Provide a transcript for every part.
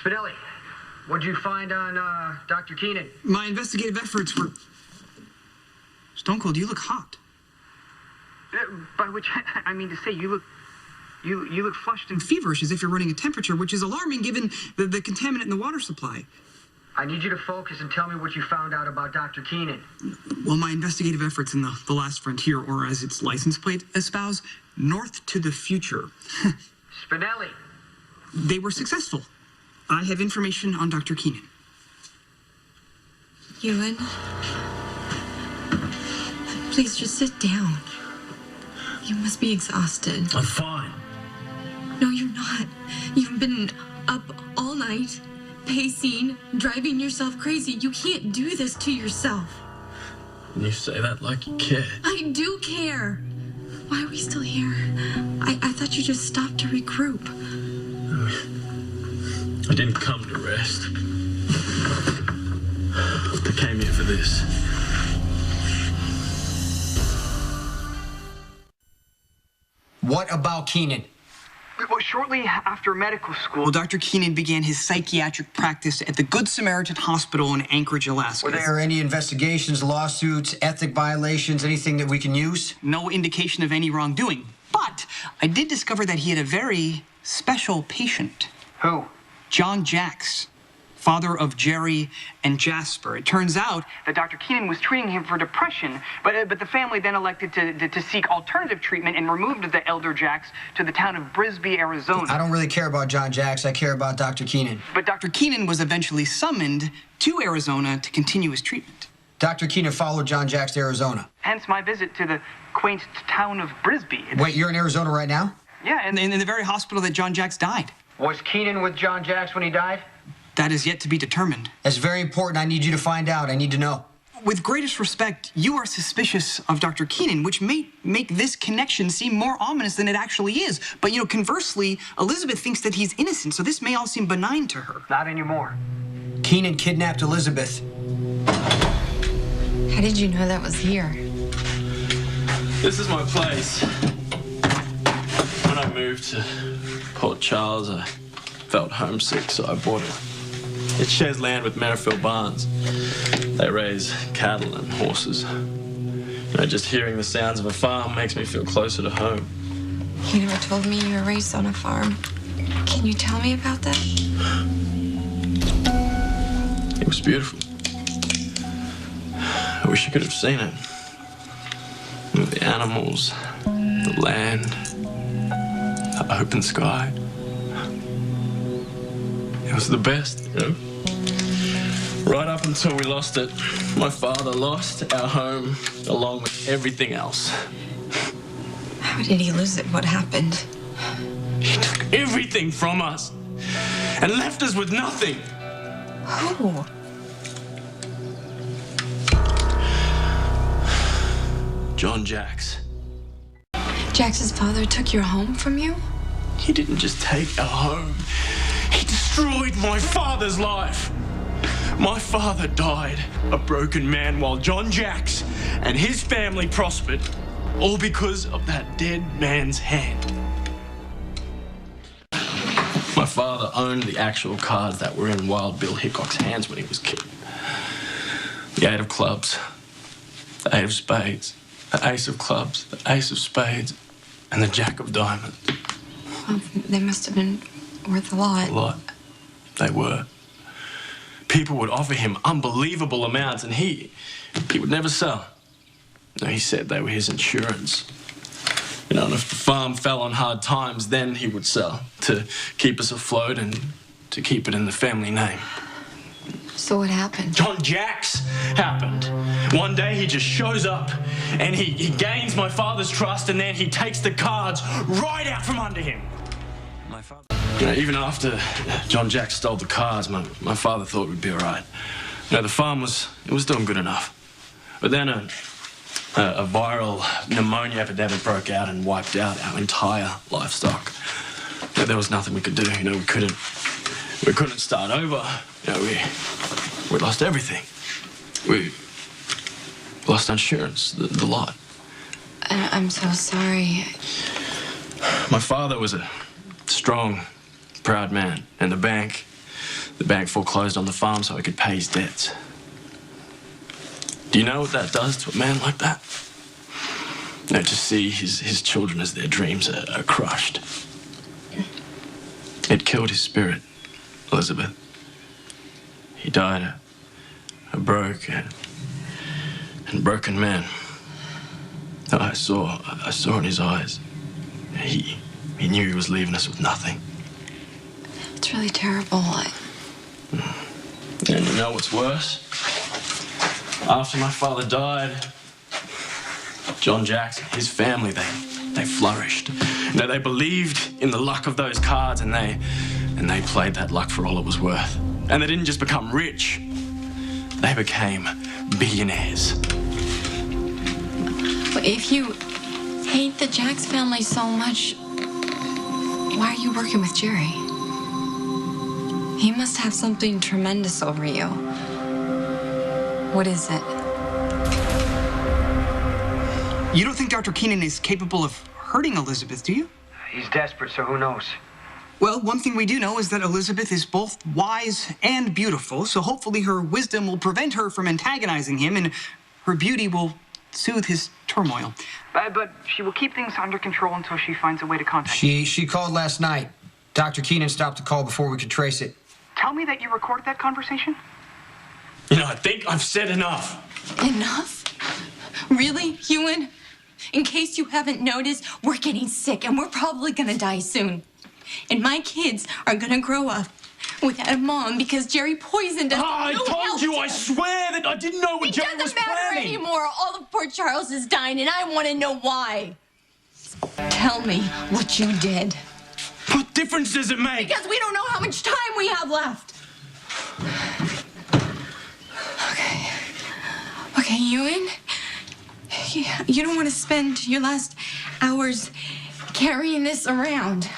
Spinelli, what'd you find on Dr. Keenan? My investigative efforts were... Stone Cold, you look hot. By which I mean to say, you look flushed and feverish, as if you're running a temperature, which is alarming given the contaminant in the water supply. I need you to focus and tell me what you found out about Dr. Keenan. Well, my investigative efforts in the last frontier, or as its license plate espouse, north to the future. Spinelli. They were successful. I have information on Dr. Keenan. Ewen, please just sit down. You must be exhausted. I'm fine. No, you're not. You've been up all night, pacing, driving yourself crazy. You can't do this to yourself. You say that like you care. I do care. Why are we still here? I thought you just stopped to regroup. I didn't come to rest. I came here for this. What about Keenan? well, shortly after medical school. Well, Dr. Keenan began his psychiatric practice at the Good Samaritan Hospital in Anchorage, Alaska. Were there any investigations, lawsuits, ethic violations, anything that we can use? No indication of any wrongdoing. But I did discover that he had a very special patient. Who? John Jacks, father of Jerry and Jasper. It turns out that Dr. Keenan was treating him for depression, but the family then elected to seek alternative treatment and removed the elder Jacks to the town of Brisbee, Arizona. I don't really care about John Jacks. I care about Dr. Keenan. But Dr. Keenan was eventually summoned to Arizona to continue his treatment. Dr. Keenan followed John Jacks to Arizona. Hence my visit to the quaint town of Brisbee. Wait, you're in Arizona right now? Yeah, And in the very hospital that John Jacks died. Was Keenan with John Jacks when he died? That is yet to be determined. That's very important. I need you to find out. I need to know. With greatest respect, you are suspicious of Dr. Keenan, which may make this connection seem more ominous than it actually is. But, conversely, Elizabeth thinks that he's innocent, so this may all seem benign to her. Not anymore. Keenan kidnapped Elizabeth. How did you know that was here? This is my place. When I moved to Port Charles, I felt homesick, so I bought it. It shares land with Merrifield Barns. They raise cattle and horses. Just hearing the sounds of a farm makes me feel closer to home. You never told me you were raised on a farm. Can you tell me about that? It was beautiful. I wish you could have seen it. The animals, the land, the open sky. It was the best, Right up until we lost it. My father lost our home along with everything else. How did he lose it? What happened? He took everything from us and left us with nothing. Who? John Jacks. Jax's father took your home from you? He didn't just take our home. He destroyed my father's life. My father died a broken man while John Jacks and his family prospered, all because of that dead man's hand. My father owned the actual cards that were in Wild Bill Hickok's hands when he was killed. The 8 of clubs, the 8 of spades, the ace of clubs, the ace of spades, and the jack of diamonds. Well, they must have been worth a lot. A lot. They were. People would offer him unbelievable amounts, and he would never sell. No, he said they were his insurance. And if the farm fell on hard times, then he would sell to keep us afloat and to keep it in the family name. So what happened? John Jacks happened. One day he just shows up and he gains my father's trust, and then he takes the cards right out from under him. My father... even after John Jacks stole the cards, my father thought we'd be all right. The farm was doing good enough. But then a viral pneumonia epidemic broke out and wiped out our entire livestock. There was nothing we could do. We couldn't start over. We lost everything. We lost insurance, the lot. I'm so sorry. My father was a strong, proud man, and the bank The bank foreclosed on the farm so he could pay his debts. Do you know what that does to a man like that? You know, to see his children as their dreams are crushed. It killed his spirit, Elizabeth. He died a broke and broken man. I saw in his eyes. He knew he was leaving us with nothing. It's really terrible. And you know what's worse? After my father died, John Jackson, his family, they flourished. You know, they believed in the luck of those cards, and they played that luck for all it was worth. And they didn't just become rich, they became billionaires. But if you hate the Jacks family so much, why are you working with Jerry? He must have something tremendous over you. What is it? You don't think Dr. Keenan is capable of hurting Elizabeth, do you? He's desperate, so who knows? Well, one thing we do know is that Elizabeth is both wise and beautiful, so hopefully her wisdom will prevent her from antagonizing him, and her beauty will soothe his turmoil. But she will keep things under control until she finds a way to contact She called last night. Dr. Keenan stopped the call before we could trace it. Tell me that you recorded that conversation? You know, I think I've said enough. Enough? Really, Ewen? In case you haven't noticed, we're getting sick and we're probably gonna die soon. And my kids are gonna grow up without a mom because Jerry poisoned us. I told you, I swear that I didn't know what Jerry was It doesn't matter planning. anymore. All of poor Charles is dying and I want to know why. Tell me what you did. What difference does it make? Because we don't know how much time we have left. Okay, Ewen. You don't want to spend your last hours carrying this around.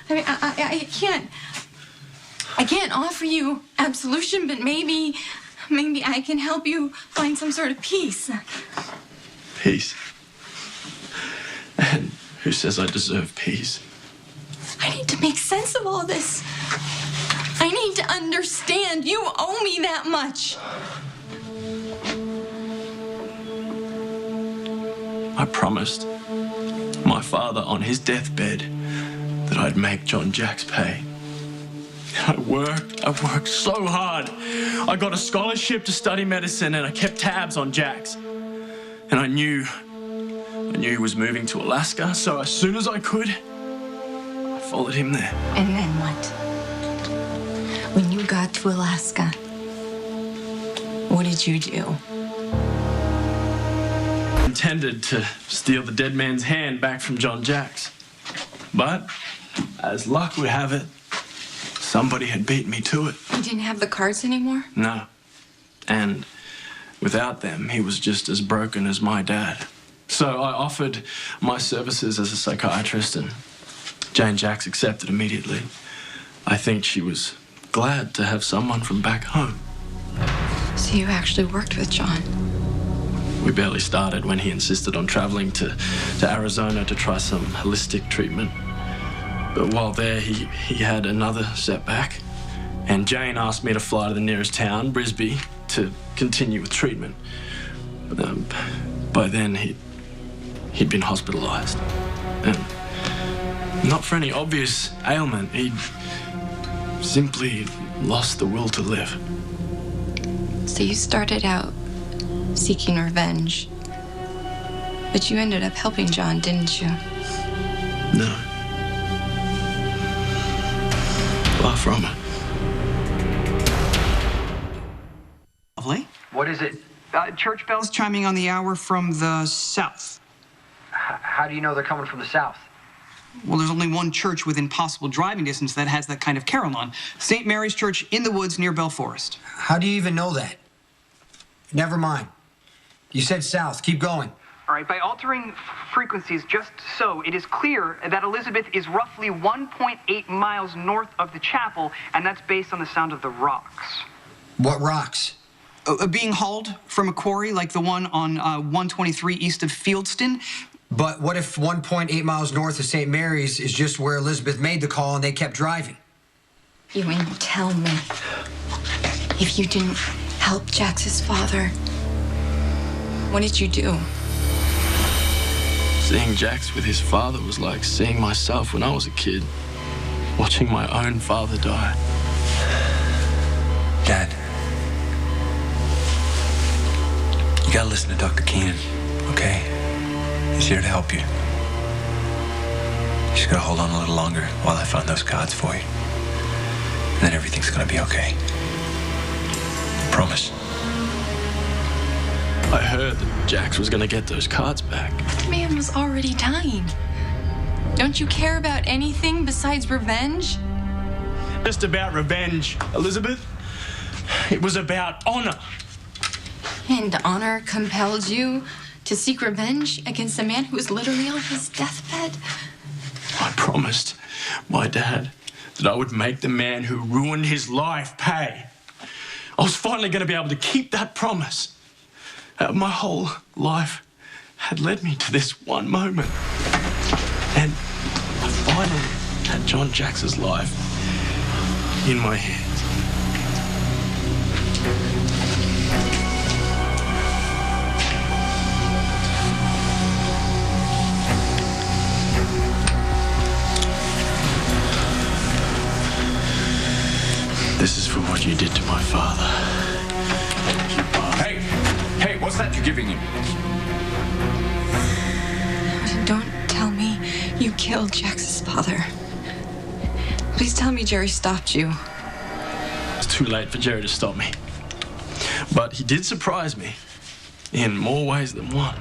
I mean, I can't offer you absolution, but maybe I can help you find some sort of peace. Peace. And who says I deserve peace? I need to make sense of all this. I need to understand. You owe me that much. I promised my father on his deathbed that I'd make John Jacks pay. I worked so hard. I got a scholarship to study medicine and I kept tabs on Jacks. And I knew he was moving to Alaska, so as soon as I could, I followed him there. And then what? When you got to Alaska, what did you do? Intended to steal the dead man's hand back from John Jacks. But, as luck would have it, somebody had beat me to it. You didn't have the cards anymore? No. And without them, he was just as broken as my dad. So I offered my services as a psychiatrist, and Jane Jacks accepted immediately. I think she was glad to have someone from back home. So you actually worked with John? We barely started when he insisted on traveling to Arizona to try some holistic treatment. But while there, he had another setback. And Jane asked me to fly to the nearest town, Brisbane, to continue with treatment. But by then, he'd been hospitalized. And not for any obvious ailment, he'd simply lost the will to live. So you started out seeking revenge. But you ended up helping John, didn't you? No. Far from it. Lovely. What is it? Church bells? Chiming on the hour from the south. How do you know they're coming from the south? Well, there's only one church within possible driving distance that has that kind of carol on. St. Mary's Church in the woods near Bell Forest. How do you even know that? Never mind. You said south. Keep going. All right, by altering frequencies just so, it is clear that Elizabeth is roughly 1.8 miles north of the chapel, and that's based on the sound of the rocks. What rocks? Being hauled from a quarry like the one on 123 east of Fieldston. But what if 1.8 miles north of St. Mary's is just where Elizabeth made the call and they kept driving? Ewen, tell me. If you didn't help Jax's father, what did you do? Seeing Jax with his father was like seeing myself when I was a kid. Watching my own father die. Dad, you gotta listen to Dr. Keenan, okay? He's here to help you. You just gotta hold on a little longer while I find those cards for you. And then everything's gonna be okay. Promise. I heard that Jax was gonna get those cards back. The man was already dying. Don't you care about anything besides revenge? Just about revenge, Elizabeth. It was about honor. And honor compelled you to seek revenge against a man who was literally on his deathbed? I promised my dad that I would make the man who ruined his life pay. I was finally going to be able to keep that promise. My whole life had led me to this one moment. And I finally had John Jax's life in my hands. This is for what you did to my father. Hey, what's that you're giving him? Don't tell me you killed Jax's father. Please tell me Jerry stopped you. It's too late for Jerry to stop me. But he did surprise me in more ways than one.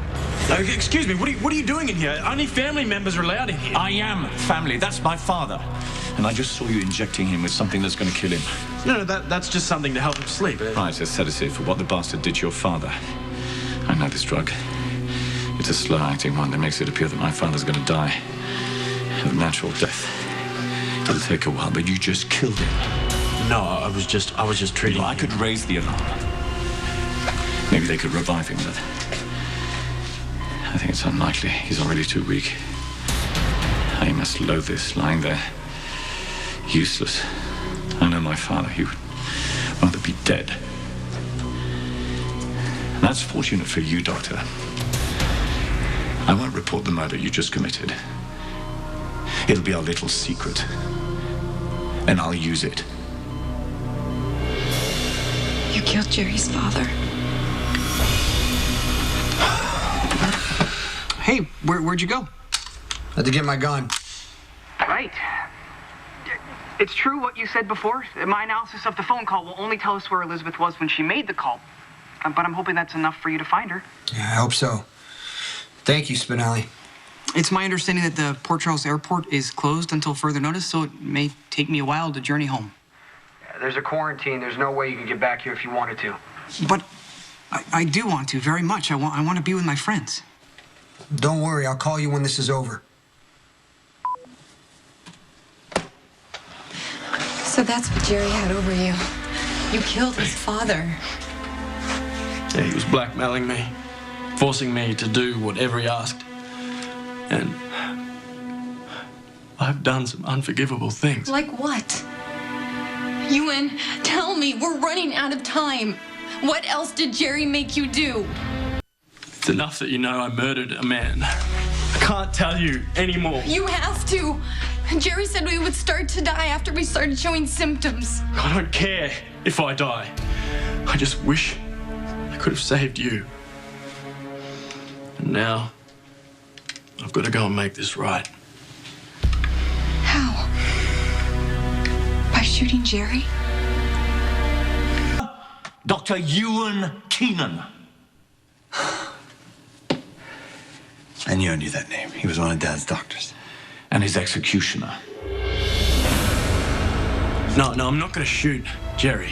Excuse me, what are you doing in here? Only family members are allowed in here. I am family. That's my father. And I just saw you injecting him with something that's going to kill him. No, that's just something to help him sleep. Right, a sedative for what the bastard did to your father. I know this drug. It's a slow-acting one that makes it appear that my father's going to die of natural death. It'll take a while, but you just killed him. No, I was just treating I could raise the alarm. Maybe they could revive him, but I think it's unlikely. He's already too weak. I must loathe this, lying there, useless. I know my father. He would rather be dead. That's fortunate for you, Doctor. I won't report the murder you just committed. It'll be our little secret. And I'll use it. You killed Jerry's father. Hey, where'd you go? Had to get my gun. Right. It's true what you said before. My analysis of the phone call will only tell us where Elizabeth was when she made the call. But I'm hoping that's enough for you to find her. Yeah, I hope so. Thank you, Spinelli. It's my understanding that the Port Charles Airport is closed until further notice, so it may take me a while to journey home. There's a quarantine. There's no way you can get back here if you wanted to. But I do want to, very much. I want to be with my friends. Don't worry. I'll call you when this is over. So that's what Jerry had over you. You killed his father. Yeah, he was blackmailing me, forcing me to do whatever he asked. And I've done some unforgivable things. Like what? Ewen, tell me. We're running out of time. What else did Jerry make you do? It's enough that you know I murdered a man. I can't tell you anymore. You have to. Jerry said we would start to die after we started showing symptoms. I don't care if I die. I just wish I could have saved you. And now, I've got to go and make this right. How? By shooting Jerry? Dr. Ewen Keenan. I knew that name. He was one of Dad's doctors. And his executioner. No, I'm not going to shoot Jerry.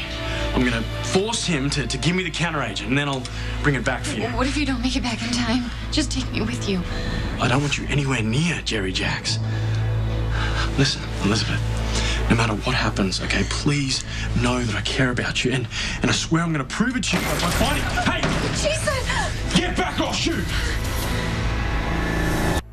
I'm going to force him to give me the counteragent, and then I'll bring it back for you. What if you don't make it back in time? Just take me with you. I don't want you anywhere near Jerry Jax. Listen, Elizabeth, no matter what happens, okay, please know that I care about you, and I swear I'm going to prove it to you by fighting. Hey! Jason! Get back or shoot!